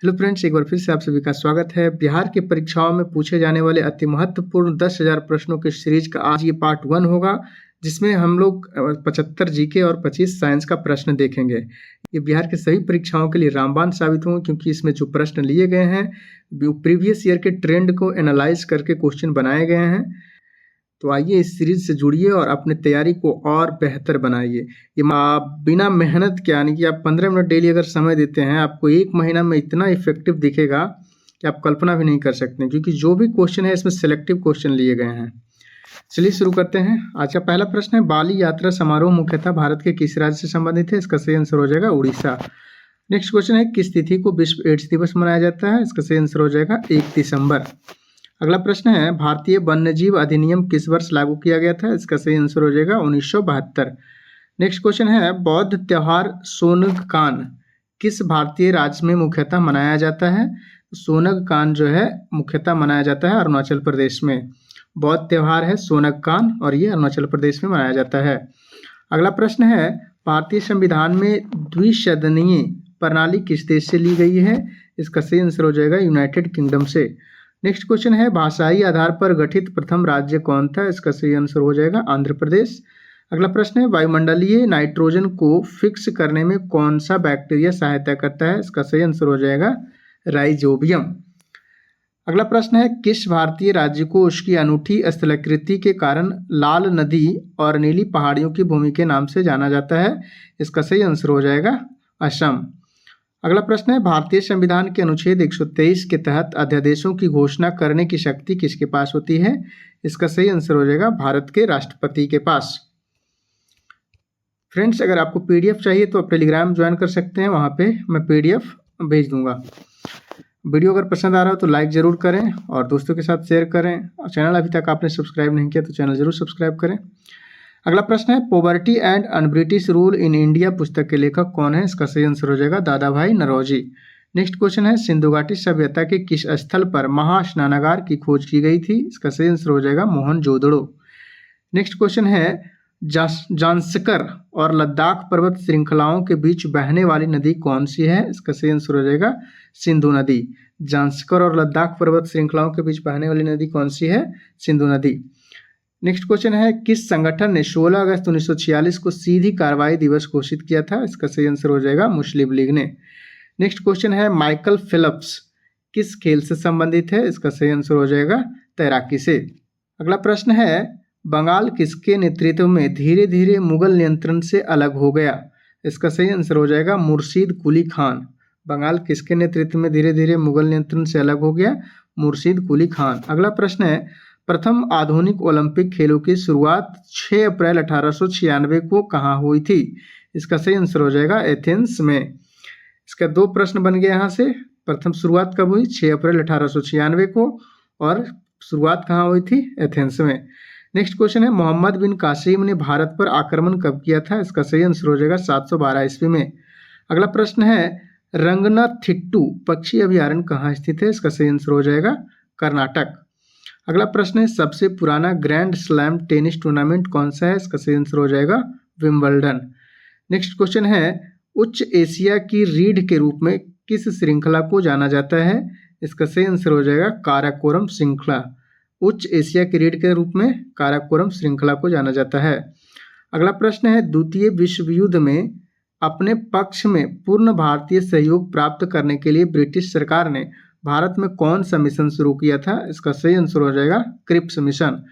Hello friends, एक बार फिर से आप सभी का स्वागत है। बिहार की परीक्षाओं में पूछे जाने वाले अति महत्वपूर्ण 10,000 प्रश्नों की सीरीज का आज ये पार्ट 1 होगा, जिसमें हम लोग 75 जीके और 25 साइंस का प्रश्न देखेंगे। ये बिहार के सभी परीक्षाओं के लिए रामबाण साबित होंगे, क्योंकि इसमें जो प्रश्न लिए गए हैं प्रीवियस ईयर के ट्रेंड को एनालाइज करके क्वेश्चन बनाए गए हैं। तो आइए इस सीरीज से जुड़िए और अपनी तैयारी को और बेहतर बनाइए। ये आप बिना मेहनत के, यानी कि आप 15 मिनट डेली अगर समय देते हैं, आपको 1 महीना में इतना इफेक्टिव दिखेगा कि आप कल्पना भी नहीं कर सकते, क्योंकि जो भी क्वेश्चन है इसमें सिलेक्टिव क्वेश्चन लिए गए हैं। चलिए शुरू करते हैं। आज का पहला प्रश्न है, बाली यात्रा समारोह मुख्यतः भारत के किस राज्य से संबंधित है? इसका सही आंसर हो जाएगा उड़ीसा। नेक्स्ट क्वेश्चन है, किस तिथि को विश्व एड्स दिवस मनाया जाता है? इसका सही आंसर हो जाएगा 1 दिसंबर। अगला प्रश्न है, भारतीय वन्यजीव अधिनियम किस वर्ष लागू किया गया था? इसका सही आंसर हो जाएगा 1972। नेक्स्ट क्वेश्चन है, बौद्ध त्योहार सोनगकान किस भारतीय राज्य में मुख्यतः मनाया जाता है? सोनगकान जो है मुख्यतः मनाया जाता है अरुणाचल प्रदेश में। बौद्ध त्योहार है सोनगकान और ये अरुणाचल प्रदेश में मनाया जाता है। अगला प्रश्न है, भारतीय संविधान में द्विसदनीय प्रणाली किस देश से ली गई है? इसका सही आंसर हो जाएगा यूनाइटेड किंगडम से। नेक्स्ट क्वेश्चन है, भाषाई आधार पर गठित प्रथम राज्य कौन था? इसका सही आंसर हो जाएगा आंध्र प्रदेश। अगला प्रश्न है, वायुमंडलीय नाइट्रोजन को फिक्स करने में कौन सा बैक्टीरिया सहायता करता है? इसका सही आंसर हो जाएगा राइजोबियम। अगला प्रश्न है, किस भारतीय राज्य को उसकी अनूठी स्थलाकृति के कारण लाल नदी और नीली पहाड़ियों की भूमि के नाम से जाना जाता है? इसका सही आंसर हो जाएगा असम। अगला प्रश्न है, भारतीय संविधान के अनुच्छेद 123 के तहत अध्यादेशों की घोषणा करने की शक्ति किसके पास होती है? इसका सही आंसर हो जाएगा भारत के राष्ट्रपति के पास। फ्रेंड्स, अगर आपको पीडीएफ चाहिए तो आप टेलीग्राम ज्वाइन कर सकते हैं, वहाँ पे मैं पीडीएफ भेज दूंगा। वीडियो अगर पसंद आ रहा हो तो लाइक ज़रूर करें और दोस्तों के साथ शेयर करें। और चैनल अभी तक आपने सब्सक्राइब नहीं किया तो चैनल ज़रूर सब्सक्राइब करें। अगला प्रश्न है, poverty and un-British rule in India पुस्तक के लेखक कौन है? इसका सही आंसर हो जाएगा दादा भाई नौरोजी। नेक्स्ट क्वेश्चन है, सिंधु घाटी सभ्यता के किस स्थल पर महास्नानागार की खोज की गई थी? इसका सही आंसर हो जाएगा मोहनजोदड़ो। नेक्स्ट क्वेश्चन है, जांस्कर और लद्दाख पर्वत श्रृंखलाओं के बीच बहने वाली नदी कौन सी है? इसका सही आंसर हो जाएगा सिंधु नदी। जांस्कर और लद्दाख पर्वत श्रृंखलाओं के बीच बहने वाली नदी कौन सी है? सिंधु नदी। नेक्स्ट क्वेश्चन है, किस संगठन ने 16 अगस्त 1946 को सीधी कार्रवाई दिवस घोषित किया था? इसका सही आंसर हो जाएगा मुस्लिम लीग ने। नेक्स्ट क्वेश्चन है, माइकल फेल्प्स किस खेल से संबंधित है? इसका सही आंसर हो जाएगा तैराकी से। अगला प्रश्न है, बंगाल किसके नेतृत्व में धीरे धीरे मुगल नियंत्रण से अलग हो गया? इसका सही आंसर हो जाएगा मुर्शीद कुली खान। बंगाल किसके नेतृत्व में धीरे धीरे मुगल नियंत्रण से अलग हो गया? मुर्शीद कुली खान। अगला प्रश्न है, प्रथम आधुनिक ओलंपिक खेलों की शुरुआत 6 अप्रैल 1896 को कहाँ हुई थी? इसका सही आंसर हो जाएगा एथेंस में। इसका 2 प्रश्न बन गए यहाँ से। प्रथम शुरुआत कब हुई? 6 अप्रैल 1896 को। और शुरुआत कहाँ हुई थी? एथेंस में। नेक्स्ट क्वेश्चन है, मोहम्मद बिन कासिम ने भारत पर आक्रमण कब किया था? इसका सही आंसर हो जाएगा 712 ईस्वी में। अगला प्रश्न है, रंगनाथिट्टू पक्षी अभयारण्य कहाँ स्थित है? इसका सही आंसर हो जाएगा कर्नाटक। अगला प्रश्न है, सबसे पुराना ग्रैंड स्लैम टेनिस टूर्नामेंट कौन सा है? इसका सही आंसर हो जाएगा विंबलडन। नेक्स्ट क्वेश्चन है, उच्च एशिया की रीढ़ के रूप में किस श्रृंखला को जाना जाता है? इसका सही आंसर हो जाएगा काराकोरम श्रृंखला। उच्च एशिया की रीढ़ के रूप में काराकोरम श्रृंखला को जाना जाता है। अगला प्रश्न है, द्वितीय विश्व युद्ध में अपने पक्ष में पूर्ण भारतीय सहयोग प्राप्त करने के लिए ब्रिटिश सरकार ने भारत में कौन सा मिशन शुरू किया था? इसका सही आंसर हो जाएगा क्रिप्स मिशन।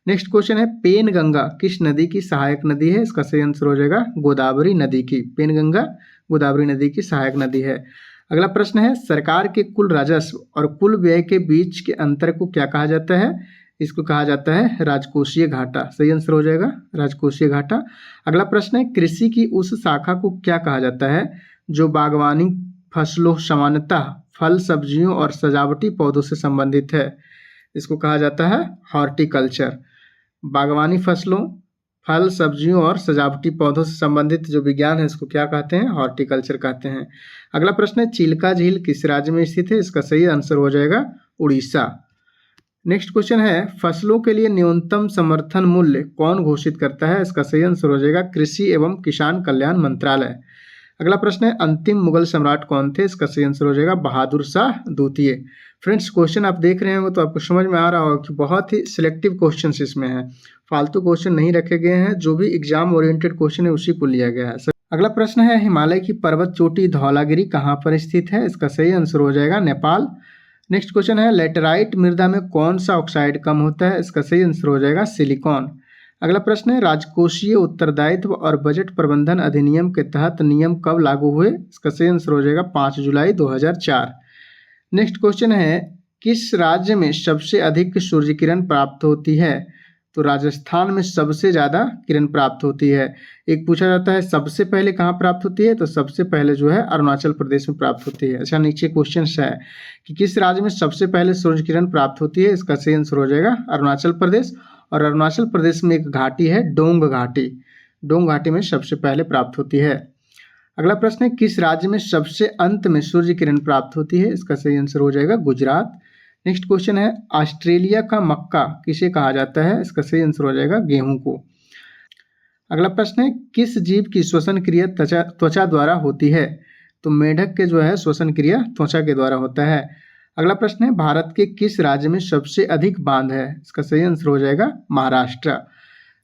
नेक्स्ट क्वेश्चन है, पेनगंगा किस नदी की सहायक नदी है? इसका सही आंसर हो जाएगा गोदावरी नदी की। पेनगंगा गोदावरी नदी की सहायक नदी है। अगला प्रश्न है, सरकार के कुल राजस्व और कुल व्यय के बीच के अंतर को क्या कहा जाता है? इसको कहा जाता है राजकोषीय घाटा। सही आंसर हो जाएगा राजकोषीय घाटा। अगला प्रश्न है, कृषि की उस शाखा को क्या कहा जाता है जो बागवानी फसलों सामान्यतः फल सब्जियों और सजावटी पौधों से संबंधित है? इसको कहा जाता है हॉर्टिकल्चर। बागवानी फसलों, फल सब्जियों और सजावटी पौधों से संबंधित जो विज्ञान है इसको क्या कहते हैं? हॉर्टिकल्चर कहते हैं। अगला प्रश्न है, चिल्का झील किस राज्य में स्थित है? इसका सही आंसर हो जाएगा उड़ीसा। नेक्स्ट क्वेश्चन है, फसलों के लिए न्यूनतम समर्थन मूल्य कौन घोषित करता है? इसका सही आंसर हो जाएगा कृषि एवं किसान कल्याण मंत्रालय। अगला प्रश्न है अंतिम मुगल सम्राट कौन थे? इसका सही आंसर हो जाएगा बहादुर शाह द्वितीय। फ्रेंड्स क्वेश्चन आप देख रहे होंगे तो आपको समझ में आ रहा होगा कि बहुत ही सिलेक्टिव क्वेश्चन इसमें है, फालतू क्वेश्चन नहीं रखे गए हैं, जो भी एग्जाम ओरिएंटेड क्वेश्चन है उसी को लिया गया है। अगला प्रश्न है हिमालय की पर्वत चोटी धौलागिरी कहाँ पर स्थित है? इसका सही आंसर हो जाएगा नेपाल। नेक्स्ट क्वेश्चन है लेटेराइट मृदा में कौन सा ऑक्साइड कम होता है? इसका सही आंसर हो जाएगा सिलिकॉन। अगला प्रश्न है राजकोषीय उत्तरदायित्व और बजट प्रबंधन अधिनियम के तहत नियम कब लागू हुए? इसका सही आंसर हो जाएगा 5 जुलाई 2004। नेक्स्ट क्वेश्चन है किस राज्य में सबसे अधिक सूर्य किरण प्राप्त होती है? तो राजस्थान में सबसे ज़्यादा किरण प्राप्त होती है। एक पूछा जाता है सबसे पहले कहाँ प्राप्त होती है, तो सबसे पहले जो है अरुणाचल प्रदेश में प्राप्त होती है। अच्छा नीचे क्वेश्चन है कि किस राज्य में सबसे पहले सूर्य किरण प्राप्त होती है? इसका सही आंसर हो जाएगा अरुणाचल प्रदेश। और अरुणाचल प्रदेश में एक घाटी है डोंग घाटी, डोंग घाटी में सबसे पहले प्राप्त होती है। अगला प्रश्न है किस राज्य में सबसे अंत में सूर्य किरण प्राप्त होती है? इसका सही आंसर हो जाएगा गुजरात। नेक्स्ट क्वेश्चन है ऑस्ट्रेलिया का मक्का किसे कहा जाता है? इसका सही आंसर हो जाएगा गेहूं को। अगला प्रश्न है किस जीव की श्वसन क्रिया त्वचा द्वारा होती है? तो मेढक के जो है श्वसन क्रिया त्वचा के द्वारा होता है। अगला प्रश्न है भारत के किस राज्य में सबसे अधिक बांध है? इसका सही आंसर हो जाएगा महाराष्ट्र।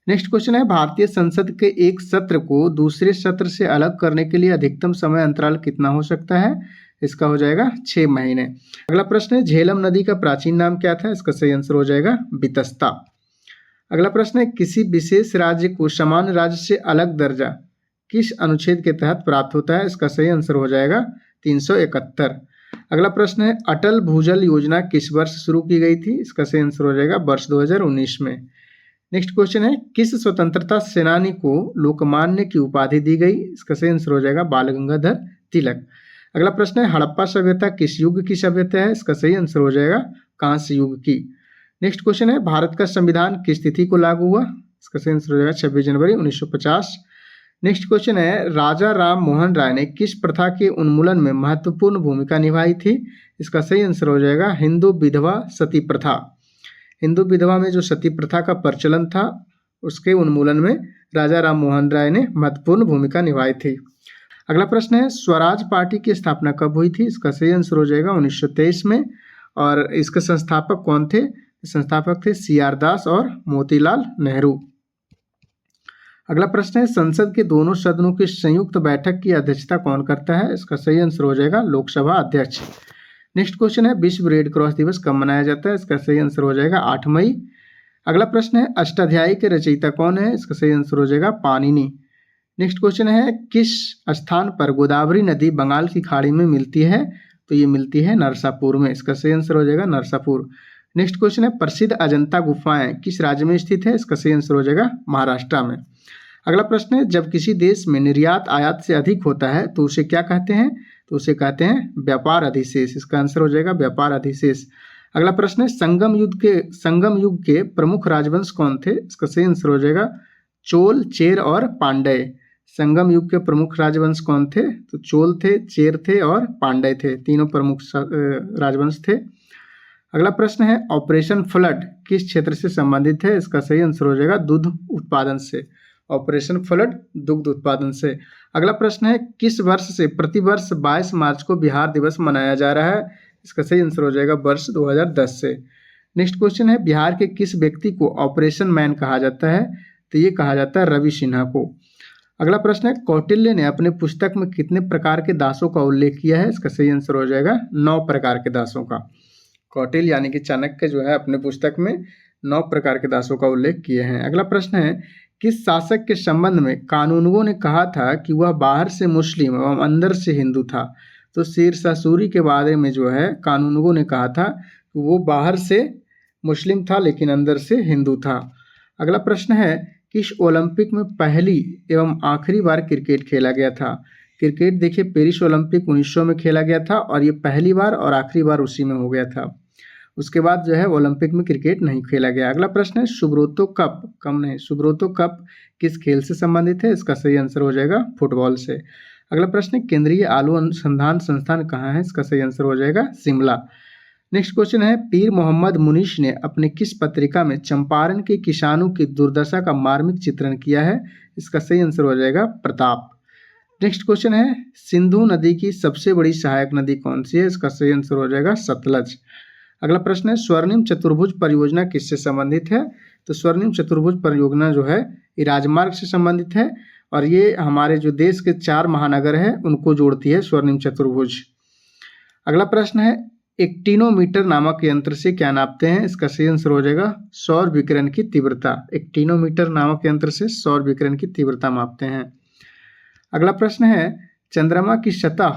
नेक्स्ट क्वेश्चन है भारतीय संसद के एक सत्र को दूसरे सत्र से अलग करने के लिए अधिकतम समय अंतराल कितना हो सकता है? इसका हो जाएगा 6 महीने। अगला प्रश्न है झेलम नदी का प्राचीन नाम क्या था? इसका सही आंसर हो जाएगा बितस्ता। अगला प्रश्न है किसी विशेष राज्य को सामान्य राज्य से अलग दर्जा किस अनुच्छेद के तहत प्राप्त होता है? इसका सही आंसर हो जाएगा 371। अगला प्रश्न है अटल भूजल योजना किस वर्ष शुरू की गई थी? इसका सही आंसर हो जाएगा वर्ष 2019 में। नेक्स्ट क्वेश्चन है किस स्वतंत्रता सेनानी को लोकमान्य की उपाधि दी गई? इसका सही आंसर हो जाएगा बाल गंगाधर तिलक। अगला प्रश्न है हड़प्पा सभ्यता किस युग की सभ्यता है? इसका सही आंसर हो जाएगा कांस्य युग की। नेक्स्ट क्वेश्चन है भारत का संविधान किस तिथि को लागू हुआ? इसका सही आंसर हो जाएगा 26 जनवरी 1950। नेक्स्ट क्वेश्चन है राजा राम मोहन राय ने किस प्रथा के उन्मूलन में महत्वपूर्ण भूमिका निभाई थी? इसका सही आंसर हो जाएगा हिंदू विधवा सती प्रथा। हिंदू विधवा में जो सती प्रथा का प्रचलन था उसके उन्मूलन में राजा राम मोहन राय ने महत्वपूर्ण भूमिका निभाई थी। अगला प्रश्न है स्वराज पार्टी की स्थापना कब हुई थी? इसका सही आंसर हो जाएगा 1923 में। और इसके संस्थापक कौन थे? संस्थापक थे CR दास और मोतीलाल नेहरू। अगला प्रश्न है संसद के दोनों सदनों की संयुक्त बैठक की अध्यक्षता कौन करता है? इसका सही आंसर हो जाएगा लोकसभा अध्यक्ष। नेक्स्ट क्वेश्चन है विश्व रेड क्रॉस दिवस कब मनाया जाता है? इसका सही आंसर हो जाएगा 8 मई। अगला प्रश्न है अष्टाध्यायी के रचयिता कौन है? इसका सही आंसर हो जाएगा पाणिनि। नेक्स्ट क्वेश्चन है किस स्थान पर गोदावरी नदी बंगाल की खाड़ी में मिलती है? तो ये मिलती है नरसापुर में। इसका सही आंसर हो जाएगा नरसापुर। नेक्स्ट क्वेश्चन है प्रसिद्ध अजंता गुफाएं किस राज्य में स्थित है? इसका सही आंसर हो जाएगा महाराष्ट्र में। अगला प्रश्न है जब किसी देश में निर्यात आयात से अधिक होता है तो उसे क्या कहते हैं? तो उसे कहते हैं व्यापार अधिशेष। इसका आंसर हो जाएगा व्यापार अधिशेष। अगला प्रश्न है संगम युग के प्रमुख राजवंश कौन थे? इसका सही आंसर हो जाएगा चोल, चेर और पांड्य। संगम युग के प्रमुख राजवंश कौन थे? तो चोल थे, चेर थे और पांड्य थे, तीनों प्रमुख राजवंश थे। अगला प्रश्न है ऑपरेशन फ्लड किस क्षेत्र से संबंधित है? इसका सही आंसर हो जाएगा दुग्ध उत्पादन से। ऑपरेशन फ्लड दुग्ध उत्पादन से। अगला प्रश्न है किस वर्ष से प्रतिवर्ष 22 मार्च को बिहार दिवस मनाया जा रहा है? इसका सही आंसर हो जाएगा वर्ष 2010 से। नेक्स्ट क्वेश्चन है बिहार के किस व्यक्ति को ऑपरेशन मैन कहा जाता है? तो ये कहा जाता है रवि सिन्हा को। अगला प्रश्न है कौटिल्य ने अपने पुस्तक में कितने प्रकार के दासों का उल्लेख किया है? इसका सही आंसर हो जाएगा 9 प्रकार के दासों का। कौटिल्य यानी कि चाणक्य जो है अपने पुस्तक में 9 प्रकार के दासों का उल्लेख किए हैं। अगला प्रश्न है किस शासक के संबंध में कानूनगो ने कहा था कि वह बाहर से मुस्लिम एवं अंदर से हिंदू था? तो शेरशाह सूरी के बारे में जो है कानूनगो ने कहा था कि वो बाहर से मुस्लिम था लेकिन अंदर से हिंदू था। अगला प्रश्न है किस ओलंपिक में पहली एवं आखिरी बार क्रिकेट खेला गया था? क्रिकेट देखिए पेरिस ओलंपिक 1900 में खेला गया था और ये पहली बार और आखिरी बार उसी में हो गया था। उसके बाद जो है ओलंपिक में क्रिकेट नहीं खेला गया। अगला प्रश्न है सुब्रतो कप किस खेल से संबंधित है? इसका सही आंसर हो जाएगा फुटबॉल से। अगला प्रश्न है केंद्रीय आलू अनुसंधान संस्थान कहाँ है? इसका सही आंसर हो जाएगा शिमला। नेक्स्ट क्वेश्चन है पीर मोहम्मद मुनीश ने अपने किस पत्रिका में चंपारण के किसानों की दुर्दशा का मार्मिक चित्रण किया है? इसका सही आंसर हो जाएगा प्रताप। नेक्स्ट क्वेश्चन है सिंधु नदी की सबसे बड़ी सहायक नदी कौन सी है? इसका सही आंसर हो जाएगा सतलज। अगला प्रश्न है स्वर्णिम चतुर्भुज परियोजना किससे संबंधित है? तो स्वर्णिम चतुर्भुज परियोजना जो है ये राजमार्ग से संबंधित है और ये हमारे जो देश के 4 महानगर है उनको जोड़ती है स्वर्णिम चतुर्भुज। अगला प्रश्न है एक्टिनोमीटर नामक यंत्र से क्या नापते हैं? इसका सही आंसर हो जाएगा सौर विकिरण की तीव्रता। एक्टिनोमीटर नामक यंत्र से सौर विकिरण की तीव्रता मापते हैं। अगला प्रश्न है चंद्रमा की सतह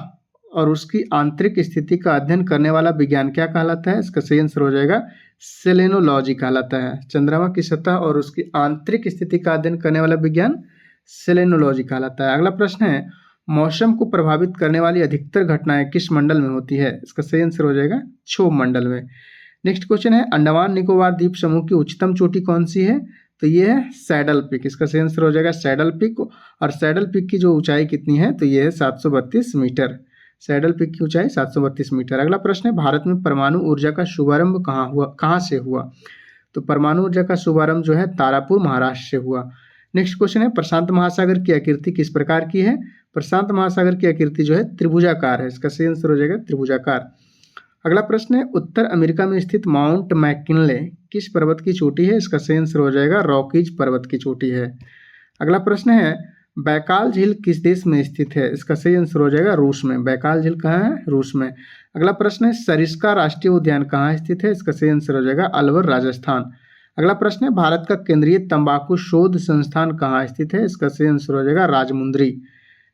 और उसकी आंतरिक स्थिति का अध्ययन करने वाला विज्ञान क्या कहलाता है? इसका सही आंसर हो जाएगा सेलेनोलॉजी कहलाता है। चंद्रमा की सतह और उसकी आंतरिक स्थिति का अध्ययन करने वाला विज्ञान सेलेनोलॉजी कहलाता है। अगला प्रश्न है मौसम को प्रभावित करने वाली अधिकतर घटनाएं किस मंडल में होती है? इसका सही आंसर हो जाएगा क्षोभ मंडल में। नेक्स्ट क्वेश्चन है अंडमान निकोबार द्वीप समूह की उच्चतम चोटी कौन सी है? तो ये है सैडल पीक। इसका सही आंसर हो जाएगा सैडल पीक। और सैडल पीक की जो ऊंचाई कितनी है? तो ये है 732 मीटर। सैडल पीक की ऊंचाई 732 मीटर। अगला प्रश्न है भारत में परमाणु ऊर्जा का शुभारंभ कहाँ से हुआ? तो परमाणु ऊर्जा का शुभारंभ जो है तारापुर महाराष्ट्र से हुआ। नेक्स्ट क्वेश्चन है प्रशांत महासागर की आकृति किस प्रकार की है? प्रशांत महासागर की आकृति जो है त्रिभुजाकार है। इसका सही आंसर हो जाएगा त्रिभुजाकार। अगला प्रश्न है उत्तर अमेरिका में स्थित माउंट मैकिनले किस पर्वत की चोटी है? इसका सही आंसर हो जाएगा रॉकीज पर्वत की चोटी है। अगला प्रश्न है बैकाल झील किस देश में स्थित है? इसका सही आंसर हो जाएगा रूस में। बैकाल झील कहाँ है? रूस में। अगला प्रश्न है सरिस्का राष्ट्रीय उद्यान कहाँ स्थित है? इसका सही आंसर हो जाएगा अलवर राजस्थान। अगला प्रश्न है भारत का केंद्रीय तंबाकू शोध संस्थान कहाँ स्थित है? इसका सही आंसर हो जाएगा राजमुंद्री।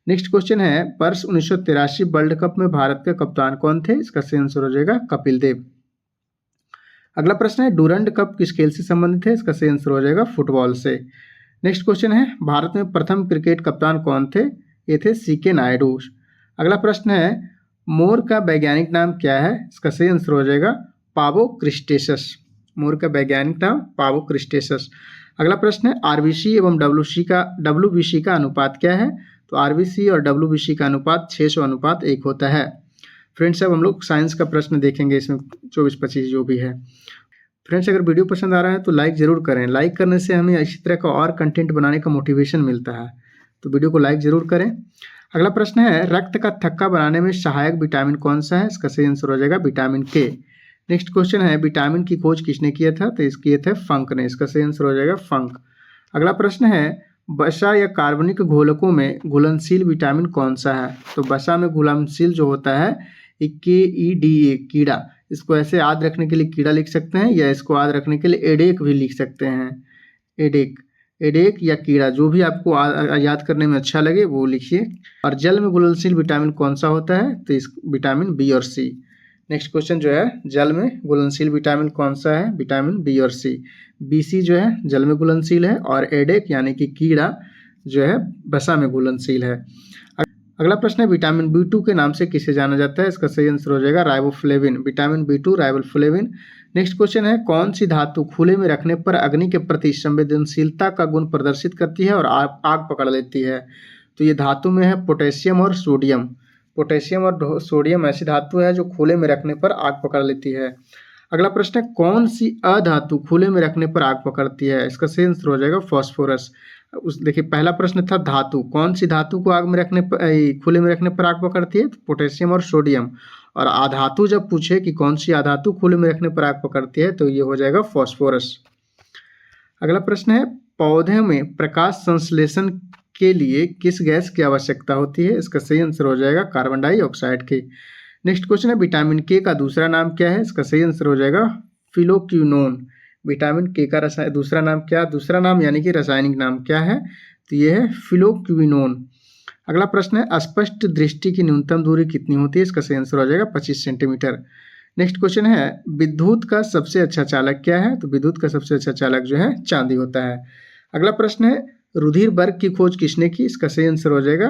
नेक्स्ट क्वेश्चन है वर्ष 1983 वर्ल्ड कप में भारत के कप्तान कौन थे? इसका सही आंसर हो जाएगा कपिल देव। अगला प्रश्न है डूरंड कप किस खेल से संबंधित है? इसका सही आंसर हो जाएगा फुटबॉल से। नेक्स्ट क्वेश्चन है भारत में प्रथम क्रिकेट कप्तान कौन थे? ये थे सीके नायडू। अगला प्रश्न है मोर का वैज्ञानिक नाम क्या है? इसका सही आंसर हो जाएगा पावो क्रिस्टेसस। मोर का वैज्ञानिक नाम पावो क्रिस्टेसस। अगला प्रश्न है आरबीसी एवं डब्ल्यूबीसी का अनुपात क्या है? तो आरबीसी और डब्ल्यूबीसी का अनुपात 600:1 होता है। फ्रेंड्स अब हम लोग साइंस का प्रश्न देखेंगे इसमें 24-25 जो भी है। फ्रेंड्स अगर वीडियो पसंद आ रहा है तो लाइक ज़रूर करें। लाइक करने से हमें इसी तरह का और कंटेंट बनाने का मोटिवेशन मिलता है, तो वीडियो को लाइक ज़रूर करें। अगला प्रश्न है रक्त का थक्का बनाने में सहायक विटामिन कौन सा है? इसका सही आंसर हो जाएगा विटामिन के। नेक्स्ट क्वेश्चन है विटामिन की खोज किसने किया था? तो इस किए थे फंक ने। इसका सही आंसर हो जाएगा फंक। अगला प्रश्न है वसा या कार्बनिक घोलकों में घुलनशील विटामिन कौन सा है? तो वसा में घुलनशील जो होता है KEDA कीड़ा। इसको ऐसे याद रखने के लिए कीड़ा लिख सकते हैं या इसको याद रखने के लिए एडेक भी लिख सकते हैं। एडेक या कीड़ा जो भी आपको याद करने में अच्छा लगे वो लिखिए। और जल में घुलनशील विटामिन कौन सा होता है? तो इस विटामिन बी और सी। नेक्स्ट क्वेश्चन जो है जल में घुलनशील विटामिन कौन सा है? विटामिन बी और सी। BC जो है जल में घुलनशील है और एडेक यानी कि कीड़ा जो है वसा में घुलनशील है। अगला प्रश्न है विटामिन B2 के नाम से किसे जाना जाता है? इसका सही आंसर हो जाएगा riboflavin. Vitamin B2 riboflavin. Next question है कौन सी धातु खुले में रखने पर अग्नि के प्रति संवेदनशीलता का गुण प्रदर्शित करती है और आग पकड़ लेती है? तो ये धातु में है पोटेशियम और सोडियम। पोटेशियम और सोडियम ऐसी धातु है जो खुले में रखने पर आग पकड़ लेती है। अगला प्रश्न है कौन सी अधातु खुले में रखने पर आग पकड़ती है? इसका सही आंसर हो जाएगा फॉस्फोरस। देखिए पहला प्रश्न था धातु, कौन सी धातु को आग में रखने पर खुले में रखने पर आग पकड़ती है? तो पोटेशियम और सोडियम। और अधातु जब पूछे कि कौन सी अधातु खुले में रखने पर आग पकड़ती है तो ये हो जाएगा फॉस्फोरस। अगला प्रश्न है पौधे में प्रकाश संश्लेषण के लिए किस गैस की आवश्यकता होती है? इसका सही आंसर हो जाएगा कार्बन डाइऑक्साइड की। नेक्स्ट क्वेश्चन है विटामिन के का दूसरा नाम क्या है? इसका सही आंसर हो जाएगा फिलोक्विनोन। विटामिन के का दूसरा नाम क्या? दूसरा नाम यानी कि रासायनिक नाम क्या है? तो ये है फिलोक्विनोन। अगला प्रश्न है अस्पष्ट दृष्टि की न्यूनतम दूरी कितनी होती है? इसका सही आंसर हो जाएगा 25 सेंटीमीटर। नेक्स्ट क्वेश्चन है विद्युत का सबसे अच्छा चालक क्या है? तो विद्युत का सबसे अच्छा चालक जो है चांदी होता है। अगला प्रश्न है रुधिर वर्ग की खोज किसने की? इसका सही आंसर हो जाएगा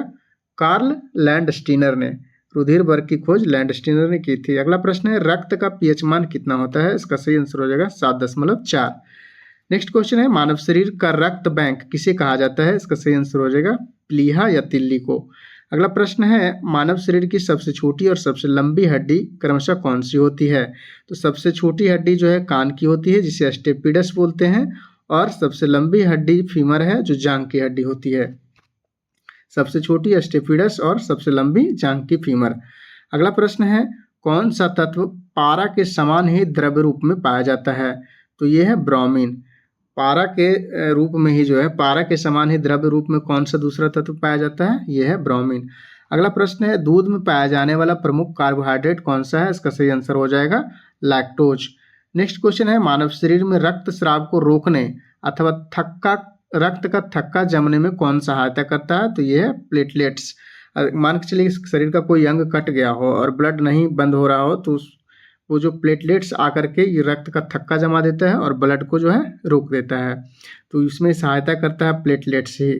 कार्ल लैंडस्टीनर ने। रुधिर वर्ग की खोज लैंडस्टीनर ने की थी। अगला प्रश्न है रक्त का पीएच मान कितना होता है? इसका सही आंसर हो जाएगा 7.4। नेक्स्ट क्वेश्चन है मानव शरीर का रक्त बैंक किसे कहा जाता है? इसका सही आंसर हो जाएगा प्लीहा या तिल्ली को। अगला प्रश्न है मानव शरीर की सबसे छोटी और सबसे लंबी हड्डी क्रमशः कौन सी होती है? तो सबसे छोटी हड्डी जो है कान की होती है जिसे स्टेपिडस बोलते हैं, और सबसे लंबी हड्डी फीमर है जो जांघ की हड्डी होती है। सबसे छोटी स्टेफिडस और सबसे लंबी जांघ की फीमर। अगला प्रश्न है, कौन सा तत्व पारा के समान ही द्रव्य रूप में पाया जाता है? तो ये है ब्रोमीन। पारा के रूप में ही जो है, पारा के समान ही द्रव्य रूप में कौन सा दूसरा तत्व पाया जाता है? यह है ब्रोमीन। अगला प्रश्न है, दूध में पाया जाने वाला प्रमुख कार्बोहाइड्रेट कौन सा है? इसका सही आंसर हो जाएगा लैक्टोज। नेक्स्ट क्वेश्चन है, मानव शरीर में रक्त स्राव को रोकने अथवा रक्त का थक्का जमने में कौन सहायता करता है? तो यह है प्लेटलेट्स। मान के चलिए शरीर का कोई अंग कट गया हो और ब्लड नहीं बंद हो रहा हो, तो वो जो प्लेटलेट्स आकर के ये रक्त का थक्का जमा देता है और ब्लड को जो है रोक देता है, तो इसमें सहायता करता है प्लेटलेट्स ही।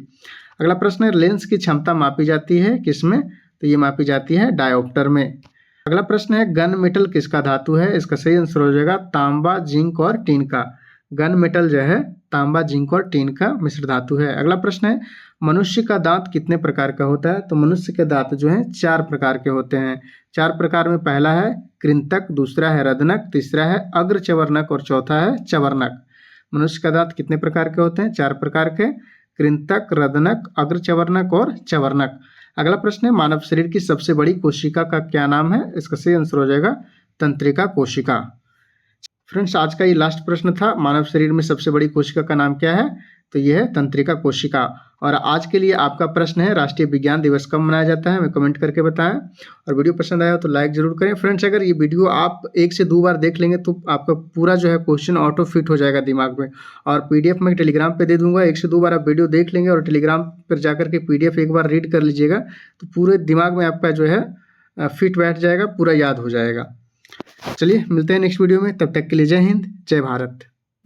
अगला प्रश्न है, लेंस की क्षमता मापी जाती है किसमें? तो ये मापी जाती है डायोप्टर में। अगला प्रश्न है, गन मेटल किसका धातु है? इसका सही आंसर हो जाएगा तांबा, जिंक और टीन का। गन मेटल जो है तांबा, जिंक और टीन का मिश्र धातु है। अगला प्रश्न है, मनुष्य का दांत कितने प्रकार का होता है? तो मनुष्य के दांत जो है 4 प्रकार के होते हैं। 4 प्रकार में पहला है कृंतक, दूसरा है रदनक, तीसरा है अग्रचवर्णक और चौथा है चवर्णक। मनुष्य का दांत कितने प्रकार के होते हैं? 4 प्रकार के, कृंतक, रदनक, अग्रचवर्णक और चवर्णक। अगला प्रश्न है, मानव शरीर की सबसे बड़ी कोशिका का क्या नाम है? इसका सही आंसर हो जाएगा तंत्रिका कोशिका। फ्रेंड्स, आज का ये लास्ट प्रश्न था, मानव शरीर में सबसे बड़ी कोशिका का नाम क्या है? तो यह है तंत्रिका कोशिका। और आज के लिए आपका प्रश्न है, राष्ट्रीय विज्ञान दिवस कब मनाया जाता है? हमें कमेंट करके बताएं। और वीडियो पसंद आया तो लाइक जरूर करें। फ्रेंड्स, अगर ये वीडियो आप 1 से 2 बार देख लेंगे तो आपका पूरा जो है क्वेश्चन ऑटो फिट हो जाएगा दिमाग में। और पीडीएफ मैं टेलीग्राम पे दे दूंगा, 1 से 2 बार आप वीडियो देख लेंगे और टेलीग्राम पर जाकर के पीडीएफ एक बार रीड कर लीजिएगा, तो पूरे दिमाग में आपका जो है फिट बैठ जाएगा, पूरा याद हो जाएगा। चलिए मिलते हैं नेक्स्ट वीडियो में, तब तक के लिए जय हिंद, जय भारत।